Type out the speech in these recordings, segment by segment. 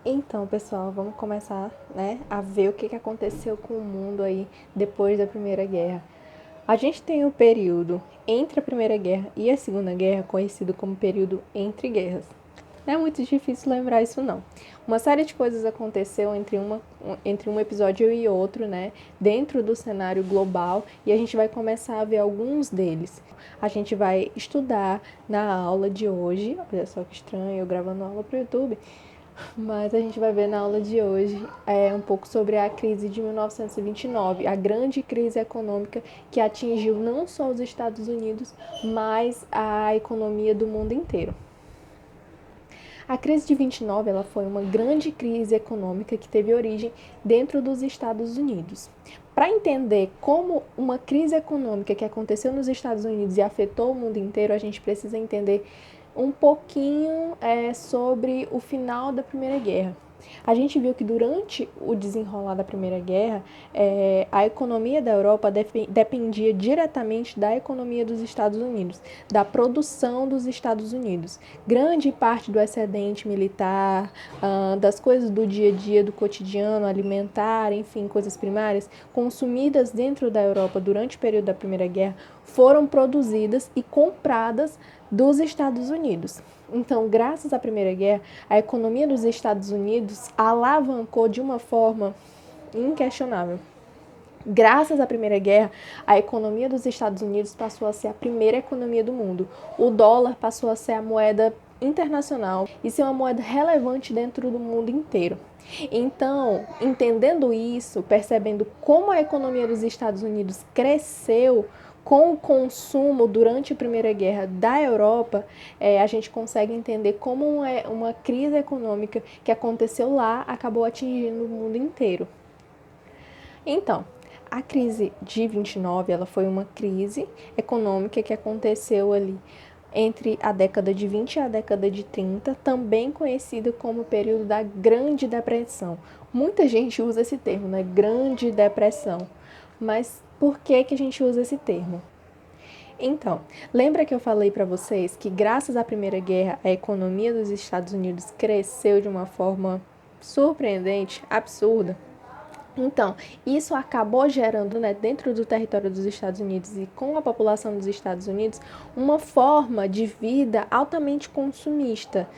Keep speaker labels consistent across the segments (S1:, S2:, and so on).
S1: Então, pessoal, vamos começar, a ver o que aconteceu com o mundo aí depois da Primeira Guerra. A gente tem o período entre a Primeira Guerra e a Segunda Guerra, conhecido como período entre guerras. Não é muito difícil lembrar isso, não. Uma série de coisas aconteceu entre um episódio e outro, dentro do cenário global, e a gente vai começar a ver alguns deles. A gente vai estudar na aula de hoje, olha só que estranho, eu gravando aula para o YouTube, mas a gente vai ver na aula de hoje um pouco sobre a crise de 1929, a grande crise econômica que atingiu não só os Estados Unidos, mas a economia do mundo inteiro. A crise de 29 ela foi uma grande crise econômica que teve origem dentro dos Estados Unidos. Para entender como uma crise econômica que aconteceu nos Estados Unidos e afetou o mundo inteiro, a gente precisa entender um pouquinho sobre o final da Primeira Guerra. A gente viu que durante o desenrolar da Primeira Guerra, a economia da Europa dependia diretamente da economia dos Estados Unidos, da produção dos Estados Unidos. Grande parte do excedente militar, das coisas do dia a dia, do cotidiano, alimentar, enfim, coisas primárias, consumidas dentro da Europa durante o período da Primeira Guerra, foram produzidas e compradas dos Estados Unidos. Então, graças à Primeira Guerra, a economia dos Estados Unidos alavancou de uma forma inquestionável. Graças à Primeira Guerra, a economia dos Estados Unidos passou a ser a primeira economia do mundo. O dólar passou a ser a moeda internacional e ser uma moeda relevante dentro do mundo inteiro. Então, entendendo isso, percebendo como a economia dos Estados Unidos cresceu com o consumo durante a Primeira Guerra da Europa, a gente consegue entender como uma crise econômica que aconteceu lá acabou atingindo o mundo inteiro. Então, a crise de 29 ela foi uma crise econômica que aconteceu ali entre a década de 20 e a década de 30, também conhecida como o período da Grande Depressão. Muita gente usa esse termo, Grande Depressão. Mas por que a gente usa esse termo? Então, lembra que eu falei para vocês que graças à Primeira Guerra a economia dos Estados Unidos cresceu de uma forma surpreendente, absurda? Então, isso acabou gerando, dentro do território dos Estados Unidos e com a população dos Estados Unidos, uma forma de vida altamente consumista.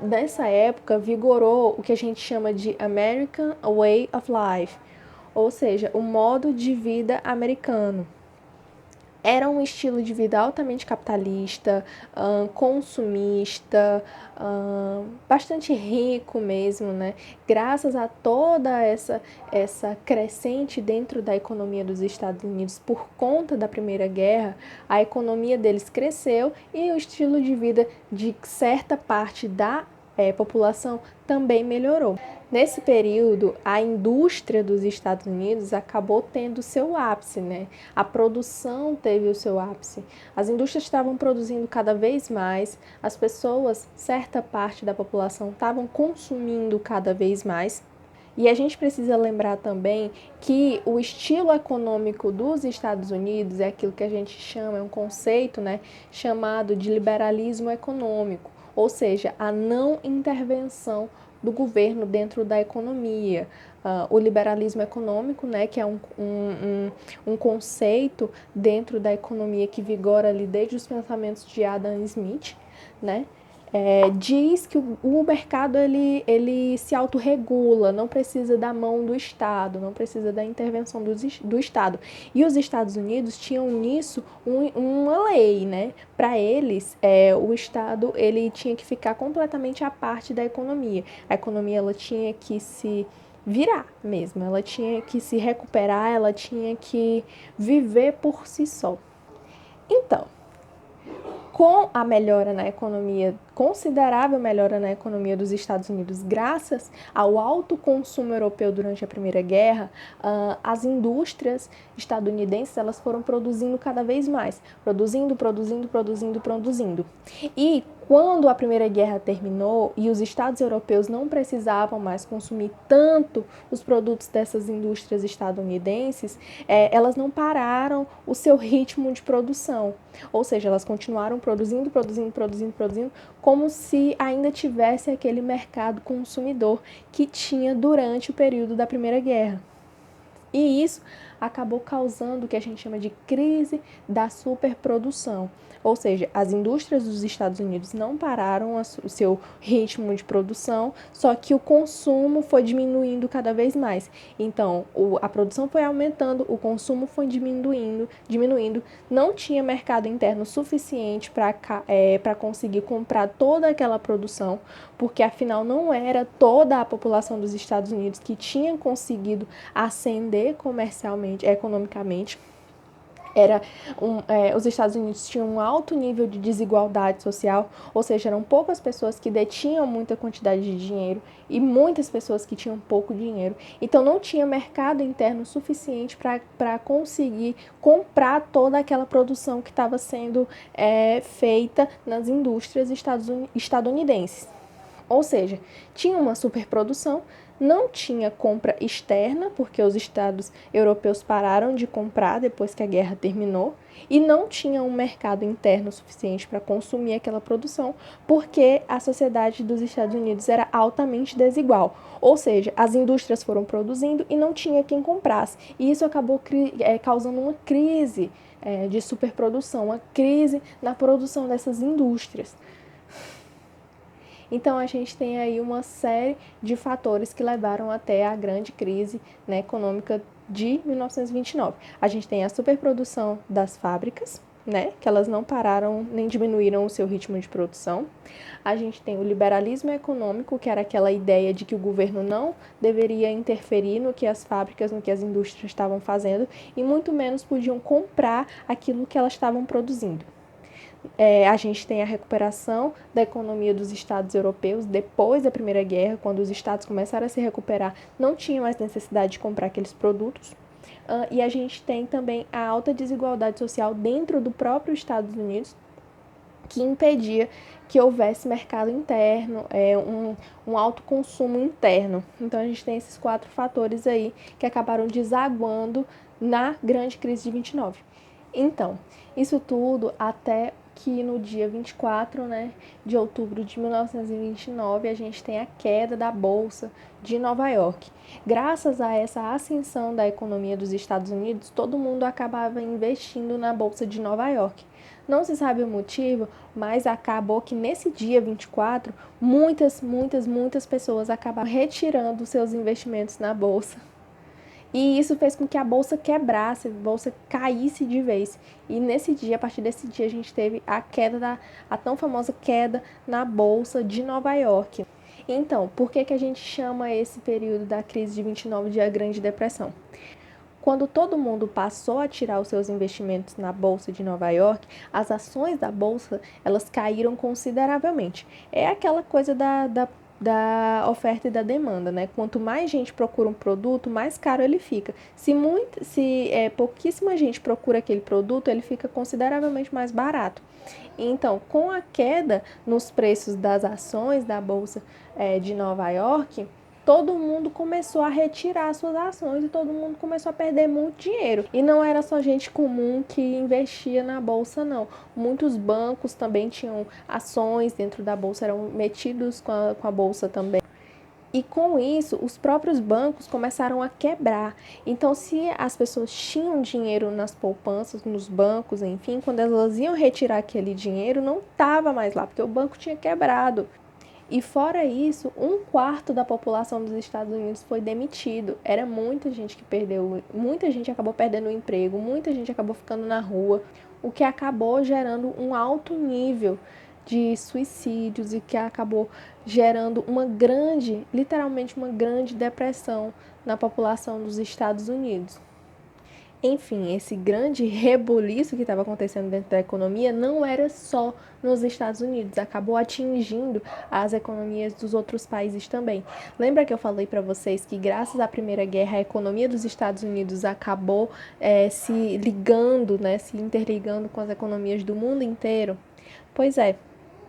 S1: Nessa época, vigorou o que a gente chama de American Way of Life, ou seja, o modo de vida americano. Era um estilo de vida altamente capitalista, consumista, bastante rico mesmo, Graças a toda essa crescente dentro da economia dos Estados Unidos por conta da Primeira Guerra, a economia deles cresceu e o estilo de vida de certa parte da população também melhorou. Nesse período, a indústria dos Estados Unidos acabou tendo seu ápice, A produção teve o seu ápice. As indústrias estavam produzindo cada vez mais, as pessoas, certa parte da população, estavam consumindo cada vez mais. E a gente precisa lembrar também que o estilo econômico dos Estados Unidos é aquilo que a gente chama, é um conceito, chamado de liberalismo econômico, ou seja, a não intervenção do governo dentro da economia. O liberalismo econômico, que é um conceito dentro da economia que vigora ali desde os pensamentos de Adam Smith, diz que o mercado ele se autorregula, não precisa da mão do Estado, não precisa da intervenção do Estado. E os Estados Unidos tinham nisso uma lei, Para eles, o Estado ele tinha que ficar completamente à parte da economia. A economia ela tinha que se virar mesmo, ela tinha que se recuperar, ela tinha que viver por si só. Então, com a melhora na economia, considerável melhora na economia dos Estados Unidos, graças ao alto consumo europeu durante a Primeira Guerra, as indústrias estadunidenses elas foram produzindo cada vez mais, produzindo. E quando a Primeira Guerra terminou e os Estados europeus não precisavam mais consumir tanto os produtos dessas indústrias estadunidenses, elas não pararam o seu ritmo de produção. Ou seja, elas continuaram produzindo, como se ainda tivesse aquele mercado consumidor que tinha durante o período da Primeira Guerra. E isso acabou causando o que a gente chama de crise da superprodução. Ou seja, as indústrias dos Estados Unidos não pararam o seu ritmo de produção, só que o consumo foi diminuindo cada vez mais. Então, a produção foi aumentando, o consumo foi diminuindo, não tinha mercado interno suficiente para conseguir comprar toda aquela produção, porque afinal não era toda a população dos Estados Unidos que tinha conseguido ascender comercialmente, economicamente. Os Estados Unidos tinham um alto nível de desigualdade social, ou seja, eram poucas pessoas que detinham muita quantidade de dinheiro e muitas pessoas que tinham pouco dinheiro. Então não tinha mercado interno suficiente para conseguir comprar toda aquela produção que estava sendo feita nas indústrias estadunidenses. Ou seja, tinha uma superprodução, não tinha compra externa, porque os estados europeus pararam de comprar depois que a guerra terminou, e não tinha um mercado interno suficiente para consumir aquela produção, porque a sociedade dos Estados Unidos era altamente desigual. Ou seja, as indústrias foram produzindo e não tinha quem comprasse. E isso acabou causando uma crise de superprodução, uma crise na produção dessas indústrias. Então, a gente tem aí uma série de fatores que levaram até a grande crise, né, econômica de 1929. A gente tem a superprodução das fábricas, né, que elas não pararam nem diminuíram o seu ritmo de produção. A gente tem o liberalismo econômico, que era aquela ideia de que o governo não deveria interferir no que as fábricas, no que as indústrias estavam fazendo, e muito menos podiam comprar aquilo que elas estavam produzindo. A gente tem a recuperação da economia dos estados europeus depois da Primeira Guerra, quando os estados começaram a se recuperar, não tinha mais necessidade de comprar aqueles produtos. E a gente tem também a alta desigualdade social dentro do próprio Estados Unidos, que impedia que houvesse mercado interno, um alto consumo interno. Então, a gente tem esses 4 fatores aí que acabaram desaguando na grande crise de 29. Então, isso tudo até que no dia 24, né, de outubro de 1929, a gente tem a queda da Bolsa de Nova York. Graças a essa ascensão da economia dos Estados Unidos, todo mundo acabava investindo na Bolsa de Nova York. Não se sabe o motivo, mas acabou que nesse dia 24, muitas pessoas acabaram retirando seus investimentos na Bolsa. E isso fez com que a bolsa quebrasse, a bolsa caísse de vez. E nesse dia, a partir desse dia, a gente teve a tão famosa queda na bolsa de Nova York. Então, por que a gente chama esse período da crise de 29 de a Grande Depressão? Quando todo mundo passou a tirar os seus investimentos na Bolsa de Nova York, as ações da Bolsa, elas caíram consideravelmente. É aquela coisa da oferta e da demanda, né? Quanto mais gente procura um produto, mais caro ele fica. Se pouquíssima gente procura aquele produto, ele fica consideravelmente mais barato. Então, com a queda nos preços das ações da Bolsa de Nova York, todo mundo começou a retirar suas ações e todo mundo começou a perder muito dinheiro. E não era só gente comum que investia na bolsa, não. Muitos bancos também tinham ações dentro da bolsa, eram metidos com a bolsa também. E com isso, os próprios bancos começaram a quebrar. Então, se as pessoas tinham dinheiro nas poupanças, nos bancos, enfim, quando elas iam retirar aquele dinheiro, não estava mais lá, porque o banco tinha quebrado. E fora isso, 1/4 da população dos Estados Unidos foi demitido. Era muita gente que perdeu, muita gente acabou perdendo o emprego, muita gente acabou ficando na rua, o que acabou gerando um alto nível de suicídios e que acabou gerando literalmente uma grande depressão na população dos Estados Unidos. Enfim, esse grande rebuliço que estava acontecendo dentro da economia não era só nos Estados Unidos, acabou atingindo as economias dos outros países também. Lembra que eu falei para vocês que graças à Primeira Guerra a economia dos Estados Unidos acabou se ligando, né, se interligando com as economias do mundo inteiro? Pois é,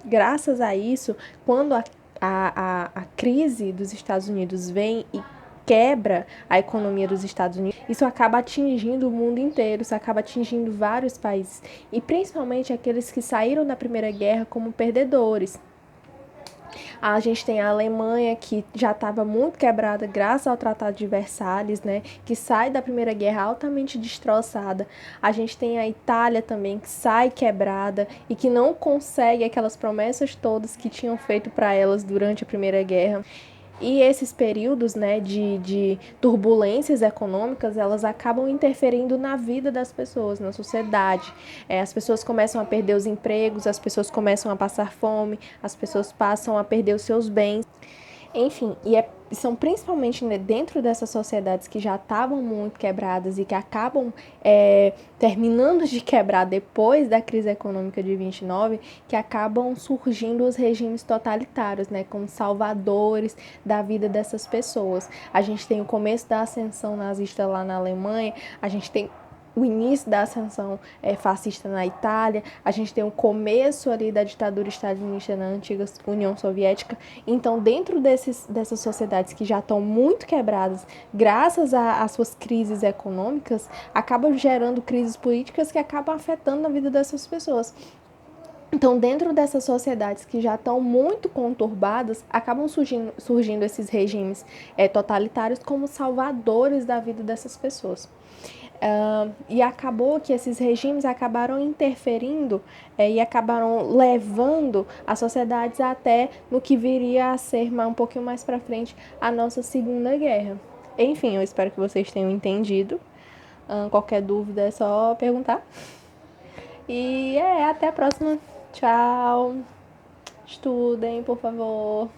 S1: graças a isso, quando a crise dos Estados Unidos vem e quebra a economia dos Estados Unidos, isso acaba atingindo o mundo inteiro, isso acaba atingindo vários países, e principalmente aqueles que saíram da Primeira Guerra como perdedores. A gente tem a Alemanha, que já estava muito quebrada graças ao Tratado de Versalhes, né, que sai da Primeira Guerra altamente destroçada. A gente tem a Itália também, que sai quebrada e que não consegue aquelas promessas todas que tinham feito para elas durante a Primeira Guerra. E esses períodos, né, de turbulências econômicas, elas acabam interferindo na vida das pessoas, na sociedade. As pessoas começam a perder os empregos, as pessoas começam a passar fome, as pessoas passam a perder os seus bens. Enfim, são principalmente, né, dentro dessas sociedades que já estavam muito quebradas e que acabam terminando de quebrar depois da crise econômica de 29, que acabam surgindo os regimes totalitários, né, como salvadores da vida dessas pessoas. A gente tem o começo da ascensão nazista lá na Alemanha, a gente tem o início da ascensão fascista na Itália, a gente tem o começo ali da ditadura stalinista na antiga União Soviética. Então, dentro dessas sociedades que já estão muito quebradas, graças às suas crises econômicas, acabam gerando crises políticas que acabam afetando a vida dessas pessoas. Então, dentro dessas sociedades que já estão muito conturbadas, acabam surgindo esses regimes totalitários como salvadores da vida dessas pessoas. E acabou que esses regimes acabaram interferindo e acabaram levando as sociedades até no que viria a ser um pouquinho mais para frente a nossa Segunda Guerra. Enfim, eu espero que vocês tenham entendido. Qualquer dúvida é só perguntar. E até a próxima. Tchau. Estudem, por favor.